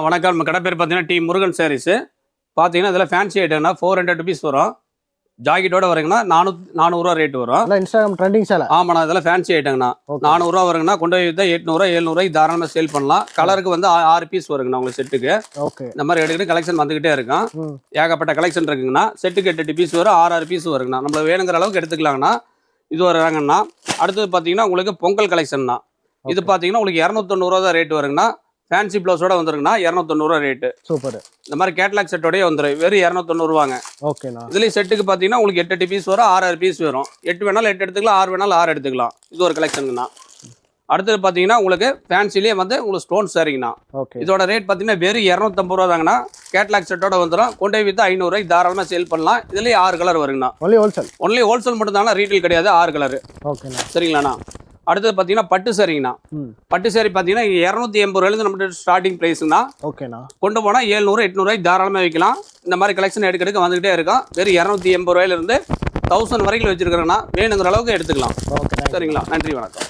வணக்கம். நம்ம கடை பேர் பார்த்தீங்கன்னா டி முருகன் சாரீஸ். பார்த்தீங்கன்னா இதில் ஃபேன்சி ஐட்டம்னா 400 ருபீஸ் வரும். ஜாக்கெட்டோட வருங்கன்னா 400 ரேட் வரும். இன்ஸ்டாகிராம் ட்ரெண்டிங் சேலை. ஆமாண்ணா, இதெல்லாம் ஃபேன்சி ஐட்டங்கண்ணா. 400 வருங்கண்ணா. கொண்டு போய் விற்றா 800 700 தாராளமாக சேல் பண்ணலாம். கலருக்கு வந்து 6 பீஸ் வருங்கண்ணா உங்களுக்கு செட்டுக்கு. ஓகே, இந்த மாதிரி எடுக்கிட்டு கலெக்ஷன் வந்துகிட்டே இருக்கும். ஏகப்பட்ட கலெக்ஷன் இருக்குங்கண்ணா. செட்டுக்கு 8 பீஸ் வரும், 6 பீஸ் வருங்கண்ணா. நம்மளுக்கு வேணுங்கிற அளவுக்கு எடுத்துக்கலாங்கண்ணா. இது வராங்கண்ணா. அடுத்தது பார்த்தீங்கன்னா உங்களுக்கு பொங்கல் கலெக்ஷன்ண்ணா. இது பார்த்தீங்கன்னா உங்களுக்கு 290 தான் ரேட் வருங்கண்ணா. ஃபேன்சி ப்ளவுஸோட வந்துருங்கண்ணா. 290 ரேட்டு. சூப்பர். இந்த மாதிரி கேட்லாக் செட்டோடய வந்துடும். வெறும் 290 ஓகேண்ணா. இதுலேயும் செட்டுக்கு பார்த்தீங்கன்னா உங்களுக்கு 8 பீஸ் வரும், 6 பீஸ் வரும். 8 வேணாலும் 8 எடுத்துக்கலாம், 6 வேணாலும் 6 எடுத்துக்கலாம். இது ஒரு கலெக்ஷனுங்கண்ணா. அடுத்தது பார்த்தீங்கன்னா உங்களுக்கு ஃபேன்சிலேயே வந்து உங்களுக்கு ஸ்டோன் சாரிங்கண்ணா. இதோட ரேட் பார்த்தீங்கன்னா வெறும் 250 தாங்கண்ணா. கேட்லாக் செட்டோட வந்துடும். கொண்டு போய் விற்றா 500 தாராளமாக சேல் பண்ணலாம். இதுலேயே 6 கலர் வருங்கண்ணா. ஒன்லி ஹோல்சேல் மட்டும் தானே, ரீட்டைல் கிடையாது. 6 கலர். ஓகேண்ணா, சரிங்களாண்ணா. அடுத்தது பார்த்தீங்கன்னா பட்டு சாரிங்கண்ணா. பட்டு சாரி பார்த்தீங்கன்னா 280 நம்மகிட்ட ஸ்டார்டிங் ப்ரைஸுங்கண்ணா. ஓகேண்ணா. கொண்டு போனால் 700 800 தாராளமாக வைக்கலாம். இந்த மாதிரி கலெக்ஷன் எடுக்க வந்துகிட்டே இருக்கும். வெறும் 280 1000 1000 வரைக்கும் வச்சிருக்கிறேன்னா வேணுங்கிற அளவுக்கு எடுத்துக்கலாம். சரிங்களா, நன்றி, வணக்கம்.